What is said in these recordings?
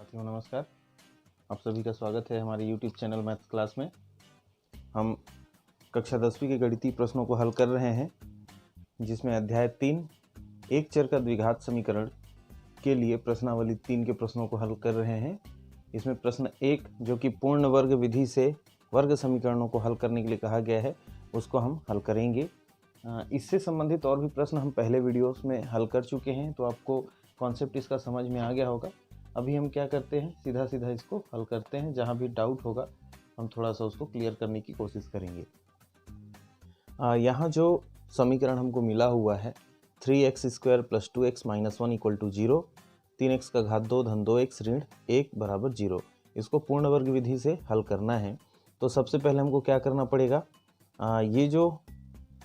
साथियों नमस्कार। आप सभी का स्वागत है हमारे YouTube चैनल मैथ्स क्लास में। हम कक्षा 10वीं के गणितीय प्रश्नों को हल कर रहे हैं, जिसमें अध्याय 3 एक चर का द्विघात समीकरण के लिए प्रश्नावली 3 के प्रश्नों को हल कर रहे हैं। इसमें प्रश्न 1 जो कि पूर्ण वर्ग विधि से वर्ग समीकरणों को हल करने के लिए कहा गया है, उसको हम हल करेंगे। इससे संबंधित और भी प्रश्न हम पहले वीडियोस में हल कर चुके हैं, तो आपको कॉन्सेप्ट इसका समझ में आ गया होगा। अभी हम क्या करते हैं, सीधा सीधा इसको हल करते हैं। जहाँ भी डाउट होगा हम थोड़ा सा उसको क्लियर करने की कोशिश करेंगे। यहाँ जो समीकरण हमको मिला हुआ है 3x² + 2x - 1 = 0, 3x का घात 2 धन 2x ऋण 1 बराबर 0, इसको पूर्ण वर्ग विधि से हल करना है। तो सबसे पहले हमको क्या करना पड़ेगा, ये जो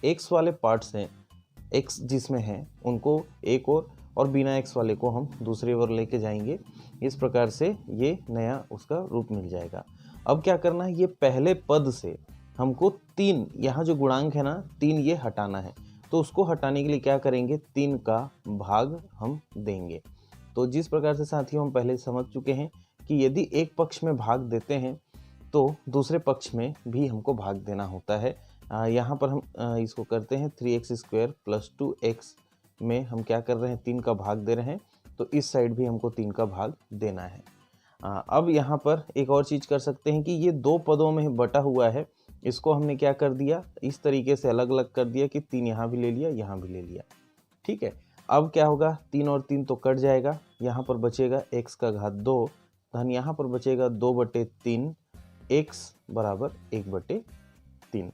x वाले पार्ट्स हैं, x जिसमें हैं उनको एक और बिना x वाले को हम दूसरी ओर लेके जाएंगे। इस प्रकार से ये नया उसका रूप मिल जाएगा। अब क्या करना है, ये पहले पद से हमको 3, यहाँ जो गुणांक है ना 3, ये हटाना है। तो उसको हटाने के लिए क्या करेंगे, 3 का भाग हम देंगे। तो जिस प्रकार से साथियों हम पहले समझ चुके हैं कि यदि एक पक्ष में भाग देते हैं तो दूसरे पक्ष में भी हमको भाग देना होता है। यहाँ पर हम इसको करते हैं 3x² + 2x में हम क्या कर रहे हैं, 3 का भाग दे रहे हैं। तो इस साइड भी हमको 3 का भाग देना है। अब यहाँ पर एक और चीज़ कर सकते हैं कि ये दो पदों में बटा हुआ है, इसको हमने क्या कर दिया, इस तरीके से अलग अलग कर दिया कि 3 यहाँ भी ले लिया, यहाँ भी ले लिया। ठीक है, अब क्या होगा, 3 और 3 तो कट जाएगा, यहाँ पर बचेगा x का घात 2 धन यहाँ पर बचेगा 2/3, x बराबर 1/3।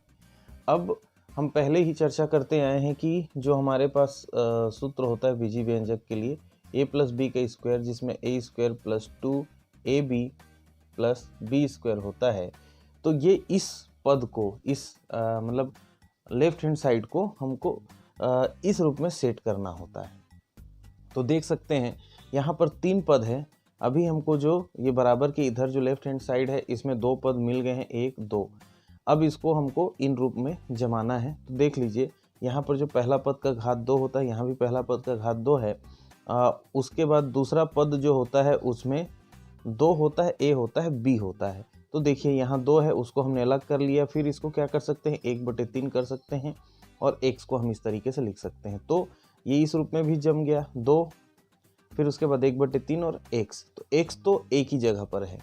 अब हम पहले ही चर्चा करते आए हैं कि जो हमारे पास सूत्र होता है बीजीय व्यंजक के लिए a + b का स्क्वायर, जिसमें a² + 2ab + b² होता है। तो ये इस पद को, इस मतलब लेफ्ट हैंड साइड को हमको इस रूप में सेट करना होता है। तो देख सकते हैं यहाँ पर 3 पद है। अभी हमको जो ये बराबर के इधर जो लेफ्ट हैंड साइड है, इसमें 2 पद मिल गए हैं, 1 2। अब इसको हमको इन रूप में जमाना है। तो देख लीजिए यहाँ पर जो पहला पद का घात 2 होता है, यहाँ भी पहला पद का घात 2 है। उसके बाद दूसरा पद जो होता है उसमें 2 होता है, a होता है, b होता है। तो देखिए यहाँ 2 है, उसको हमने अलग कर लिया। फिर इसको क्या कर सकते हैं, 1/3 कर सकते हैं और x को हम इस तरीके से लिख सकते हैं। तो ये इस रूप में भी जम गया 2, फिर उसके बाद 1/3 और x। तो x तो एक ही जगह पर है,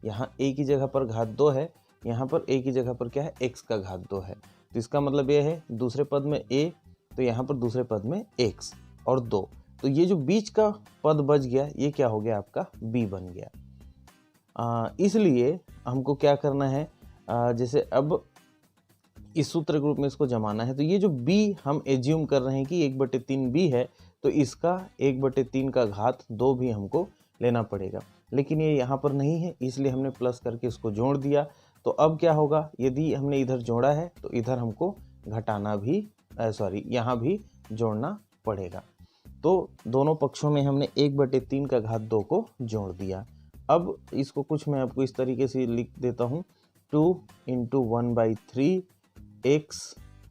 यहाँ a की जगह पर घात 2 है, यहाँ पर a की जगह पर क्या है, x का घात 2 है। तो इसका मतलब ये है दूसरे पद में a, तो यहाँ पर दूसरे पद में x और 2। तो ये जो बीच का पद बच गया, ये क्या हो गया, आपका b बन गया। इसलिए हमको क्या करना है, जैसे अब इस सूत्र के रूप में इसको जमाना है। तो ये जो b हम एज्यूम कर रहे हैं कि 1/3 b है, तो इसका 1/3 का घात 2 भी हमको लेना पड़ेगा। लेकिन ये यहाँ पर नहीं है, इसलिए हमने प्लस करके इसको जोड़ दिया। तो अब क्या होगा, यदि हमने इधर जोड़ा है तो इधर हमको घटाना भी यहाँ भी जोड़ना पड़ेगा। तो दोनों पक्षों में हमने 1/3 का घात 2 को जोड़ दिया। अब इसको कुछ मैं आपको इस तरीके से लिख देता हूँ, 2 × 1/3 x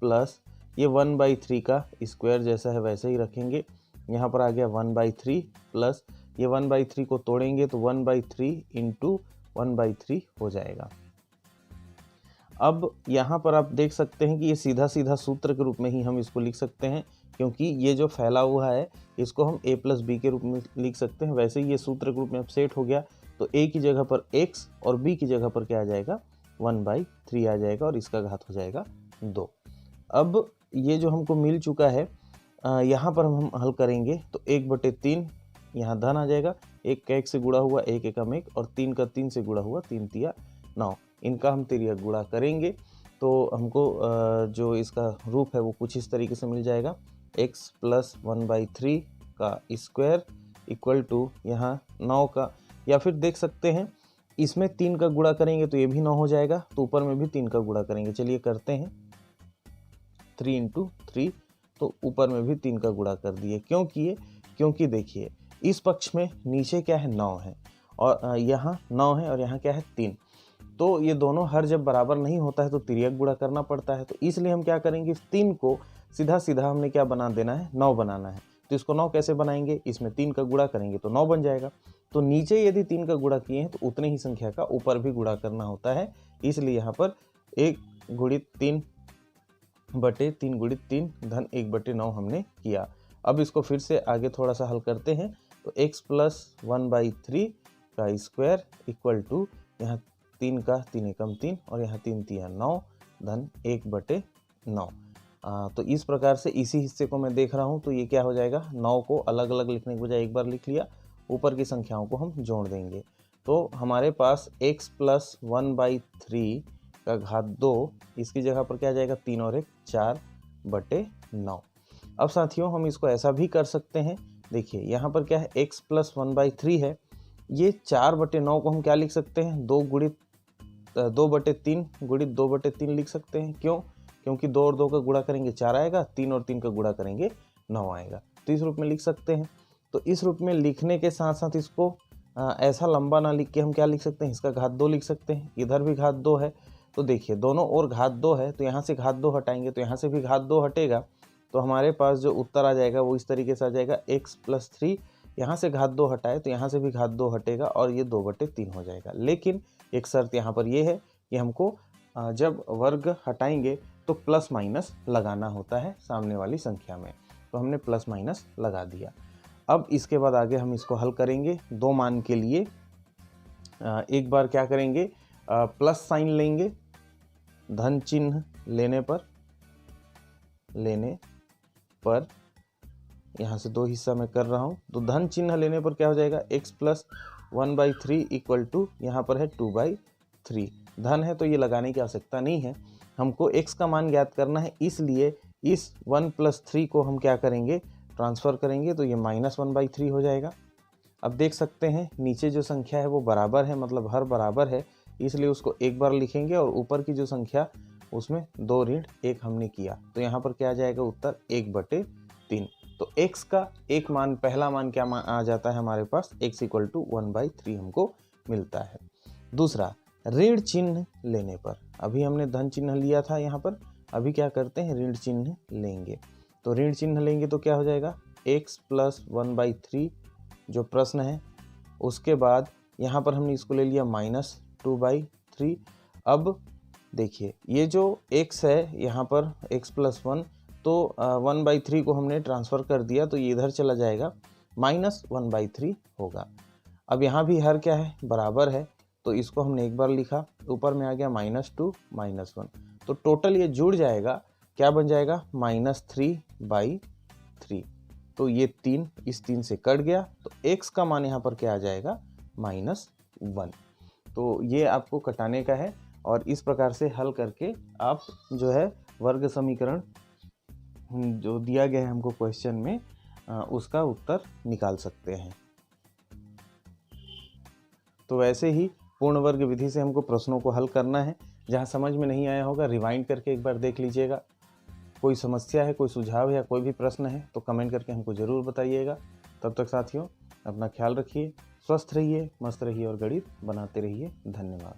प्लस ये 1/3 का स्क्वायर जैसा है वैसे ही रखेंगे। यहाँ पर आ गया 1/3 प्लस ये 1/3 को तोड़ेंगे तो 1/3 × 1/3 हो जाएगा। अब यहाँ पर आप देख सकते हैं कि ये सीधा सीधा सूत्र के रूप में ही हम इसको लिख सकते हैं, क्योंकि ये जो फैला हुआ है इसको हम a + b के रूप में लिख सकते हैं। वैसे ही ये सूत्र के रूप में अब सेट हो गया। तो a की जगह पर x और b की जगह पर क्या आ जाएगा, 1/3 आ जाएगा और इसका घात हो जाएगा 2। अब ये जो हमको मिल चुका है, यहाँ पर हम हल करेंगे तो 1/3 यहाँ धन आ जाएगा, 1 का 1 से गुणा हुआ 1 एकम 1 और 3 का 3 से गुणा हुआ 3 तिया 9। इनका हम तिर्यक गुणा करेंगे तो हमको जो इसका रूप है वो कुछ इस तरीके से मिल जाएगा, x + 1/3 का स्क्वायर इक्वल टू यहाँ 9 का, या फिर देख सकते हैं इसमें 3 का गुणा करेंगे तो ये भी 9 हो जाएगा, तो ऊपर में भी 3 का गुणा करेंगे। चलिए करते हैं, 3 × 3, तो ऊपर में भी 3 का गुणा कर दिए। क्यों किए, क्योंकि देखिए इस पक्ष में नीचे क्या है, 9 है और यहाँ 9 है और यहाँ क्या है, 3। तो ये दोनों हर जब बराबर नहीं होता है तो तिर्यक गुणा करना पड़ता है। तो इसलिए हम क्या करेंगे, इस 3 को सीधा सीधा हमने क्या बना देना है, 9 बनाना है। तो इसको 9 कैसे बनाएंगे, इसमें 3 का गुणा करेंगे तो 9 बन जाएगा। तो नीचे यदि 3 का गुणा किए हैं तो उतने ही संख्या का ऊपर भी गुणा करना होता है, इसलिए यहाँ पर 1 गुणित 3 बटे 3 गुणित 3 धन 1 बटे 9 हमने किया। अब इसको फिर से आगे थोड़ा सा हल करते हैं, तो x प्लस 1/3 का स्क्वायर इक्वल टू यहाँ 3 का 3 एकम 3 और यहाँ 3 तिया 9 धन 1 बटे 9। तो इस प्रकार से इसी हिस्से को मैं देख रहा हूँ, तो ये क्या हो जाएगा, 9 को अलग अलग लिखने के बजाय एक बार लिख लिया, ऊपर की संख्याओं को हम जोड़ देंगे। तो हमारे पास x प्लस 1/3 का घात 2, इसकी जगह पर क्या आ जाएगा, 3 और 1 4 बटे 9। अब साथियों हम इसको ऐसा भी कर सकते हैं, देखिए यहाँ पर क्या है, x प्लस 1/3 है, ये 4 बटे 9 को हम क्या लिख सकते हैं, 2 बटे 3 गुणित 2 बटे 3 लिख सकते हैं। क्यों, क्योंकि 2 और 2 का गुणा करेंगे 4 आएगा, 3 और 3 का गुणा करेंगे 9 आएगा, तो इस रूप में लिख सकते हैं। तो इस रूप में लिखने के साथ साथ इसको ऐसा लंबा ना लिख के हम क्या लिख सकते हैं, इसका घात 2 लिख सकते हैं। इधर भी घात 2 है, तो देखिए दोनों ओर घात 2 है, तो यहाँ से घात 2 हटाएंगे तो यहाँ से भी घात 2 हटेगा, तो हमारे पास जो उत्तर आ जाएगा वो इस तरीके से आ जाएगा, x प्लस 3, यहाँ से घात 2 हटाए तो यहाँ से भी घात 2 हटेगा और ये 2 बटे 3 हो जाएगा। लेकिन एक शर्त यहाँ पर ये है कि हमको जब वर्ग हटाएंगे तो प्लस माइनस लगाना होता है सामने वाली संख्या में, तो हमने प्लस माइनस लगा दिया। अब इसके बाद आगे हम इसको हल करेंगे 2 मान के लिए। एक बार क्या करेंगे, प्लस साइन लेंगे, धन चिन्ह लेने पर यहाँ से 2 हिस्सा में कर रहा हूँ, तो धन चिन्ह लेने पर क्या हो जाएगा, x प्लस 1/3 इक्वल टू यहाँ पर है 2/3। धन है तो ये लगाने की आवश्यकता नहीं है, हमको x का मान ज्ञात करना है, इसलिए इस 1 + 3 को हम क्या करेंगे, ट्रांसफ़र करेंगे, तो ये -1/3 हो जाएगा। अब देख सकते हैं नीचे जो संख्या है वो बराबर है, मतलब हर बराबर है, इसलिए उसको एक बार लिखेंगे और ऊपर की जो संख्या उसमें 2 ऋण 1 हमने किया, तो यहाँ पर क्या आ जाएगा उत्तर 1/3। तो x का एक मान, पहला मान क्या आ जाता है हमारे पास, x = 1/3 हमको मिलता है। दूसरा, ऋण चिन्ह लेने पर, अभी हमने धन चिन्ह लिया था यहाँ पर, अभी क्या करते हैं ऋण चिन्ह लेंगे, तो ऋण चिन्ह लेंगे तो क्या हो जाएगा, x प्लस 1/3 जो प्रश्न है, उसके बाद यहाँ पर हमने इसको ले लिया -2/3। अब देखिए ये जो x है यहाँ पर x + 1, तो 1/3 को हमने ट्रांसफ़र कर दिया, तो ये इधर चला जाएगा, -1/3 होगा। अब यहाँ भी हर क्या है, बराबर है, तो इसको हमने एक बार लिखा, ऊपर में आ गया -2 -1, तो टोटल ये जुड़ जाएगा, क्या बन जाएगा, -3/3। तो ये 3 इस 3 से कट गया, तो x का मान यहाँ पर क्या आ जाएगा, -1। तो ये आपको कटाने का है, और इस प्रकार से हल करके आप जो है वर्ग समीकरण जो दिया गया है हमको क्वेश्चन में, उसका उत्तर निकाल सकते हैं। तो वैसे ही पूर्ण वर्ग विधि से हमको प्रश्नों को हल करना है। जहाँ समझ में नहीं आया होगा रिवाइंड करके एक बार देख लीजिएगा। कोई समस्या है, कोई सुझाव है या कोई भी प्रश्न है तो कमेंट करके हमको ज़रूर बताइएगा। तब तक साथियों अपना ख्याल रखिए, स्वस्थ रहिए, मस्त रहिए और गणित बनाते रहिए। धन्यवाद।